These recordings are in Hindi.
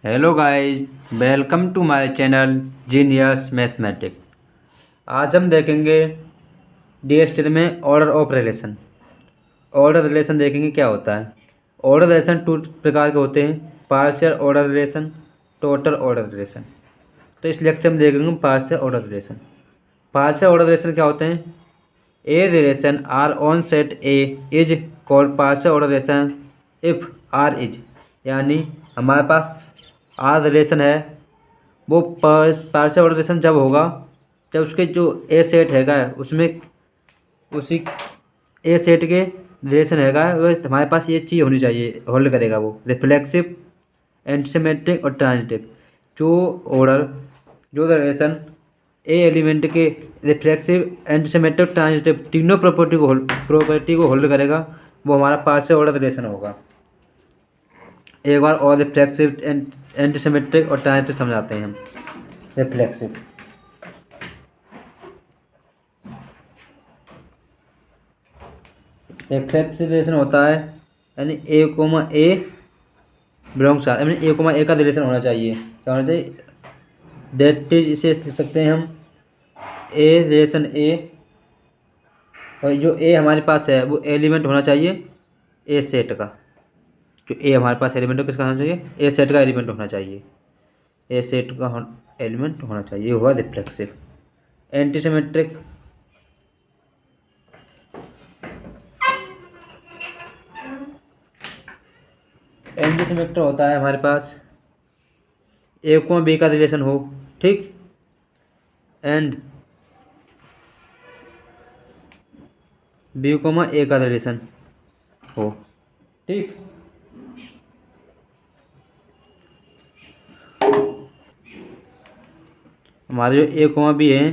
Hello guys, welcome to my channel genius mathematics. आज हम देखेंगे डीएसटी में order of relation. Order relation देखेंगे क्या होता है। ऑर्डर रिलेशन टू प्रकार के होते हैं, partial order relation, total order relation. तो इस लेक्चर में देखेंगे partial order relation. Partial order relation क्या होते हैं। ए relation R on set A is called partial order relation if R is, यानी हमारे पास आर रिलेशन है, वो पार्शियल ऑर्डर रिलेशन जब होगा जब उसके जो ए सेट हैगा उसमें उसी ए सेट के रिलेशन हैगा वो हमारे पास ये चीज़ होनी चाहिए, होल्ड करेगा वो रिफ्लेक्सिव, एंटीसिमेट्रिक और ट्रांजिटिव। जो ऑर्डर जो रिलेशन ए एलिमेंट के रिफ्लेक्सिव, एंटीसिमेट्रिक, ट्रांजिटिव तीनों प्रॉपर्टी को होल्ड करेगा वो हमारा पार्शियल ऑर्डर रिलेशन होगा। एक बार और रिफ्लेक्सिव, एंटीसिमेट्रिक और ट्रांजिटिव समझाते हैं हम। रिफ्लेक्सिव रिफ्लेक्सिव रिलेशन होता है यानी ए कोमा ए बिलोंग्स आर, यानी ए कोमा ए का रिलेशन होना चाहिए। क्या होना चाहिए? दैट इज, इसे लिख सकते हैं हम ए रिलेशन ए, और जो ए हमारे पास है वो एलिमेंट होना चाहिए ए सेट का। जो ए हमारे पास एलिमेंट हो किसका होना चाहिए? ए सेट का एलिमेंट होना चाहिए। ए सेट का एलिमेंट होना चाहिए, ये हुआ रिफ्लेक्सिव। एंटीसिमेट्रिक एंटीसिमेट्रिक होता है हमारे पास ए को बी का रिलेशन हो, ठीक, एंड बी को ए का रिलेशन हो, ठीक। हमारे जो ए कोमा बी है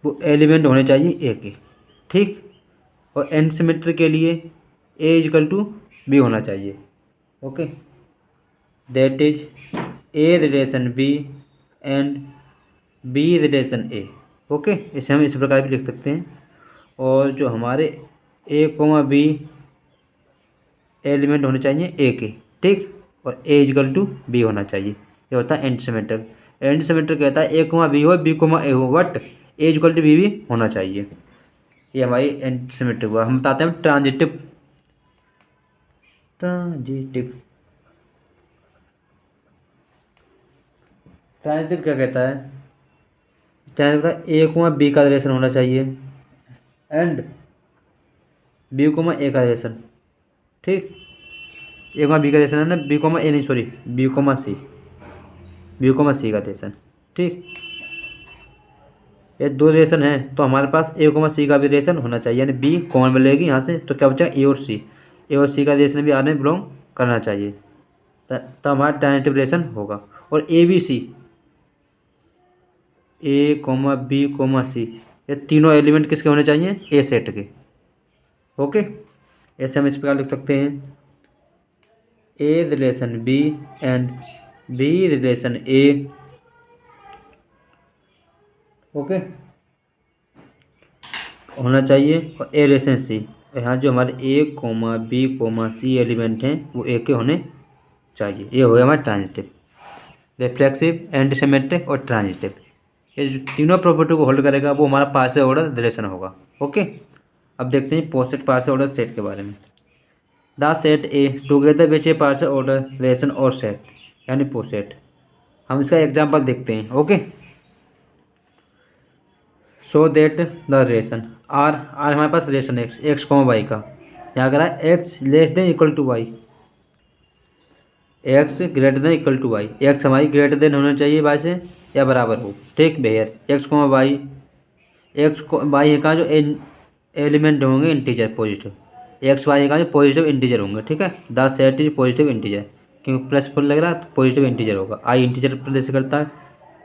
वो एलिमेंट होने चाहिए ए के, ठीक। और एंटीसिमेट्रिक के लिए ए इजकल टू बी होना चाहिए, okay. That is A relation B and B relation A, okay. इसे हम इस प्रकार भी लिख सकते हैं। और जो हमारे ए कोमा बी एलिमेंट होने चाहिए ए के, ठीक, और ए इजकल टू बी होना चाहिए। ये होता है एंटीसिमेट्रिक। एंटीसिमेट्रिक कहता है ए कोमा बी हो, बी कोमा ए हो, but A equal to B भी होना चाहिए। ये हमारी एंटीसिमेट्रिक हुआ। हम बताते हैं ट्रांजिटिव। ट्रांजिटिव ट्रांजिटिव क्या कहता है? ट्रांजिटिव ए कोमा बी का रिलेशन होना चाहिए एंड बी कोमा ए का रिलेशन, ठीक। ए कोमा बी का रिलेशन है ना, बी कोमा ए नहीं, sorry, B comma C, B comma C का रिलेशन, ठीक। ये दो रिलेशन है तो हमारे पास ए कोमा सी का भी रिलेशन होना चाहिए, यानी बी कॉमन मिलेगी यहाँ से, तो क्या बचेगा? ए और सी। ए और सी का रिलेशन भी आर में बिलोंग करना चाहिए, तब हमारा ट्रांजिटिव रिलेशन होगा। और A B C, A comma B comma C, ये तीनों एलिमेंट किसके होने चाहिए? ए सेट के, ओके। ऐसे हम इस प्रकार लिख सकते हैं ए relation B and B relation A, okay, होना चाहिए। और ए रिलेशन सी, यहाँ जो हमारे A comma B comma C element हैं वो ए के होने चाहिए। ये हो गया हमारा ट्रांजिटिव, रिफ्लेक्सिव, एंटीसिमेट्रिक और ट्रांजिटिव। ये जो तीनों प्रॉपर्टी को होल्ड करेगा वो हमारा पार्शियल ऑर्डर रिलेशन होगा, ओके। अब देखते हैं पोसेट पार्शियल ऑर्डर सेट के बारे में। The set A together with a partial order relation और सेट, यानी पोसेट। हम इसका एग्जाम्पल देखते हैं, okay. So that the relation R, R हमारे पास relation X, X comma Y का। यहाँ करा X less than equal to Y, X greater than equal to Y. X हमारी ग्रेटर देन होना चाहिए वाई से या बराबर हो, ठीक। Pair X comma Y, X Y का जो एलिमेंट होंगे इंटीजर पॉजिटिव, एक्स वाई का जो पॉजिटिव इंटीजर होंगे, ठीक है। The set is positive integer, क्योंकि प्लस फुल लग रहा है तो पॉजिटिव इंटीजर होगा। आई इंटीजर प्रदर्शित करता है,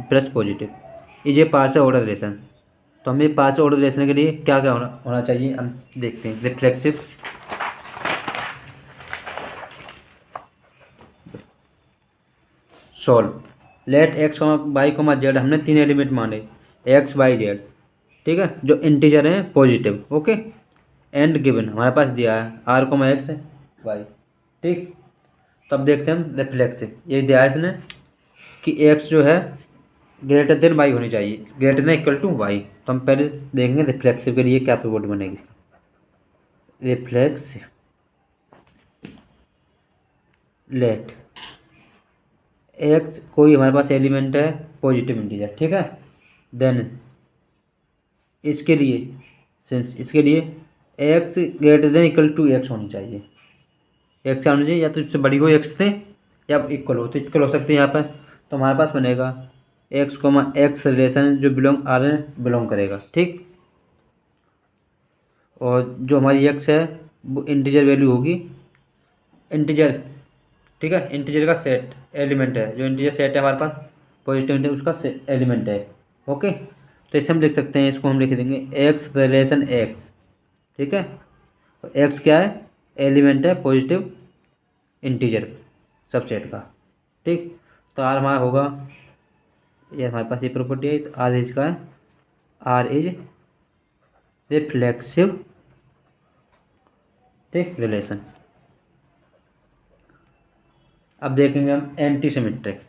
प्लस पॉजिटिव। ये पार्शियल ऑर्डर रिलेशन। तो हमें पार्शियल ऑर्डर रिलेशन के लिए क्या क्या होना चाहिए हम देखते हैं। Reflexive, solve. Let X Y comma Z, हमने तीन एलिमेंट माने एक्स वाई जेड, ठीक है, जो इंटीजर हैं पॉजिटिव, ओके। एंड गिवन हमारे पास दिया है आर कोमा एक्स वाई, ठीक। तब देखते हैं हम रिफ्लेक्सिव। ये दिया है इसने कि एक्स जो है ग्रेटर देन वाई होनी चाहिए, greater than equal to Y. तो हम पहले देखेंगे रिफ्लेक्सिव के लिए क्या प्रॉपर्टी बनेगी। रिफ्लेक्सिव लेट एक्स कोई हमारे पास एलिमेंट है पॉजिटिव इंटीजर, ठीक है। देन इसके लिए सिंस इसके लिए X greater than equal to X होनी चाहिए, एक्स होनी चाहिए या तो इससे बड़ी हो एक्स से या इक्वल हो, तो इक्वल हो सकती है यहाँ पर। तो हमारे पास बनेगा एक्स कोमा एक्स रिलेशन जो बिलोंग आर में बिलोंग करेगा, ठीक। और जो हमारी एक्स है वो इंटीजर वैल्यू होगी, इंटीजर, ठीक है, इंटीजर का सेट एलिमेंट है, जो इंटीजर सेट है हमारे पास पॉजिटिव इंटीजर उसका एलिमेंट है। ओके, तो इसे हम लिख सकते हैं, इसको हम लिख देंगे एक्स रिलेशन एक्स, ठीक है। तो एक्स क्या है, एलिमेंट है पॉजिटिव इंटीजर सबसेट का, ठीक। तो आर हमारा होगा, ये हमारे पास ये प्रॉपर्टी है, तो आर इज का है, आर इज रिफ्लेक्सिव, ठीक, रिलेशन। अब देखेंगे हम anti symmetric.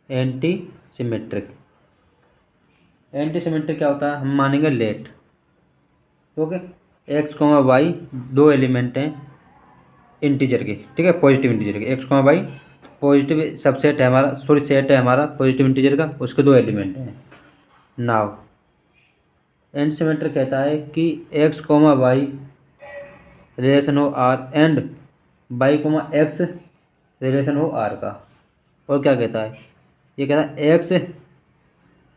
Anti symmetric, anti symmetric क्या होता है, हम मानेंगे let, okay. X comma Y दो एलिमेंट हैं इंटीजर के, ठीक है, पॉजिटिव इंटीजर के, X comma Y positive subset है हमारा, सॉरी सेट है हमारा पॉजिटिव इंटीजर का, उसके दो एलिमेंट हैं। नाउ एंटी सिमेट्रिक कहता है कि एक्स कोमा वाई रिलेशन हो R and Y comma X relation हो आर का। और क्या कहता है, ये कहता है X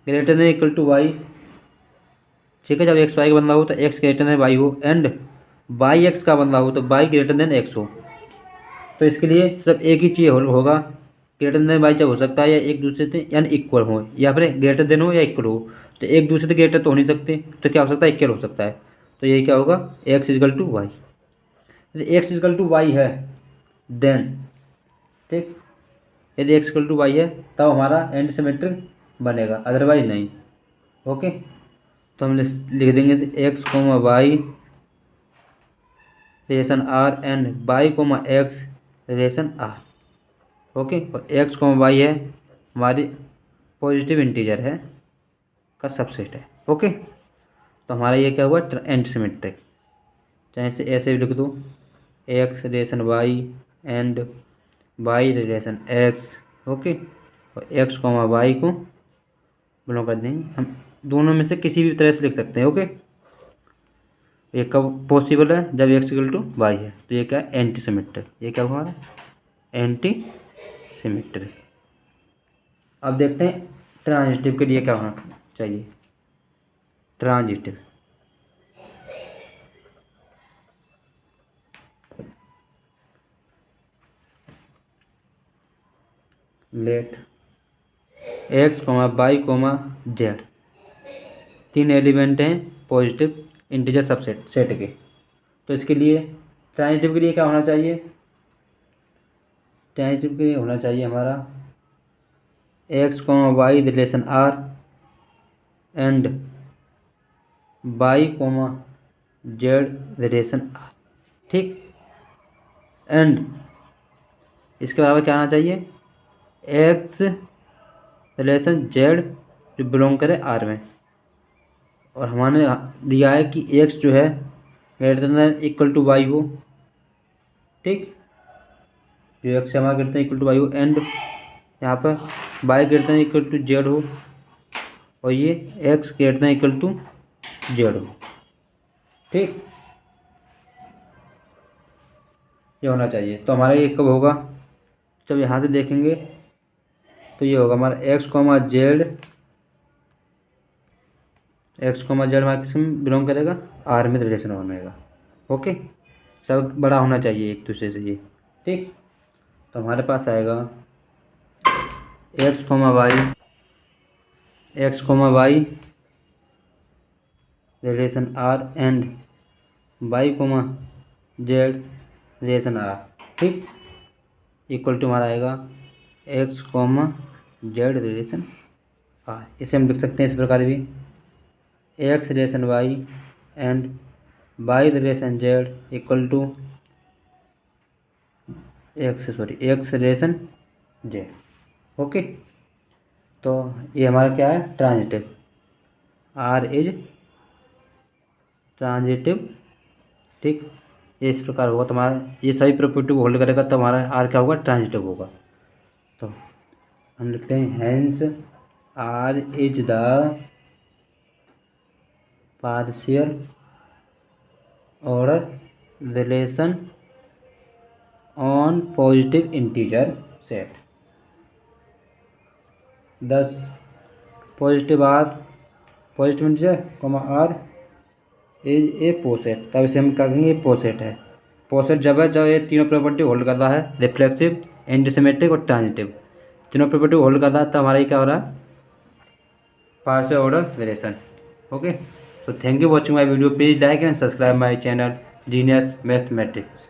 greater than equal to Y, ठीक है। जब एक्स वाई का बदला हो तो एक्स ग्रेटर देन वाई हो, एंड वाई एक्स का बदला हो तो वाई ग्रेटर देन एक्स हो। तो इसके लिए सिर्फ एक ही चीज़ होगा, ग्रेटर देन वाई जब हो सकता है या एक दूसरे से यानी इक्वल हो, या फिर ग्रेटर देन हो या इक्वल हो। तो एक दूसरे से ग्रेटर तो हो नहीं सकते, तो क्या हो सकता है, इक्वल हो सकता है। तो यही क्या होगा, एक्स इजकल टू वाई। यदि एक्स इजकल टू वाई है देन, ठीक, यदि एक्स इक्वल टू वाई है तब हमारा एंटी सिमेट्रिक बनेगा, अदरवाइज नहीं। ओके, तो हम लिख देंगे X comma Y relation R and Y comma X relation R, okay. और एक्स कोमा वाई है हमारी पॉजिटिव इंटीजर है का सबसेट है, ओके। तो हमारा ये क्या हुआ, एंटी सिमेट्रिक। चाहे से ऐसे भी लिख दो, X relation Y and Y relation X, okay. और एक्स कोमा वाई को बिलोंग कर देंगे, हम दोनों में से किसी भी तरह से लिख सकते हैं, ओके। ये कब पॉसिबल है, जब एक्स इक्वल टू वाई है। तो ये क्या है, एंटी सिमेट्रिक, ये क्या हुआ हमारा, एंटी सिमेट्रिक। अब देखते हैं ट्रांजिटिव के लिए क्या होना चाहिए। Transitive let X comma Y comma Z तीन एलिमेंट हैं पॉजिटिव इंटीजर सबसेट सेट के। तो इसके लिए ट्रांजिटिव के लिए क्या होना चाहिए, ट्रांजिटिव के लिए होना चाहिए हमारा X comma Y relation R and Y comma Z relation R, ठीक। एंड इसके अलावा क्या आना चाहिए, एक्स रिलेशन जेड जो बिलोंग करे आर में। और हमारे दिया है कि एक्स जो है greater than equal to Y हो, ठीक, जो एक्स हमारा greater than equal to Y हो, एंड यहाँ पर Y greater than equal to Z हो, और ये X greater than equal to Z हो, ठीक, ये होना चाहिए। तो हमारा ये कब होगा, जब यहाँ से देखेंगे तो ये होगा हमारा X comma Z, X comma Z हमारा किस में बिलोंग करेगा, आर में रिलेशन बनेगा, ओके। सब बड़ा होना चाहिए एक दूसरे से ये, ठीक। तो हमारे पास आएगा X comma Y relation R and Y comma Z relation R, ठीक, इक्वल टू हमारा आएगा X comma Z relation R. इसे हम लिख सकते हैं इस प्रकार भी, X relation Y and Y relation Z equal to X relation Z. Okay, तो ये हमारा क्या है, ट्रांजिटिव। Are is transitive. ठीक, ये इस प्रकार होगा तुम्हारा, ये सभी प्रॉपर्टी को होल्ड करेगा तो हमारा आर क्या होगा, ट्रांजिटिव होगा। तो हम लिखते हैं hence R is the partial order relation on positive integer set. Thus positive integer comma R is a poset, तब इसे हम क्या कहेंगे, पोसेट है। पोसेट जब है जब ये तीनों प्रॉपर्टी होल्ड करता है, रिफ्लेक्सिव, एंटीसिमेट्रिक और ट्रांजिटिव, तीनों प्रॉपर्टी होल्ड करता है, तो हमारा ये क्या हो रहा है, partial order relation. Okay, so thank you for watching my video. Please like and subscribe my channel Genius Mathematics.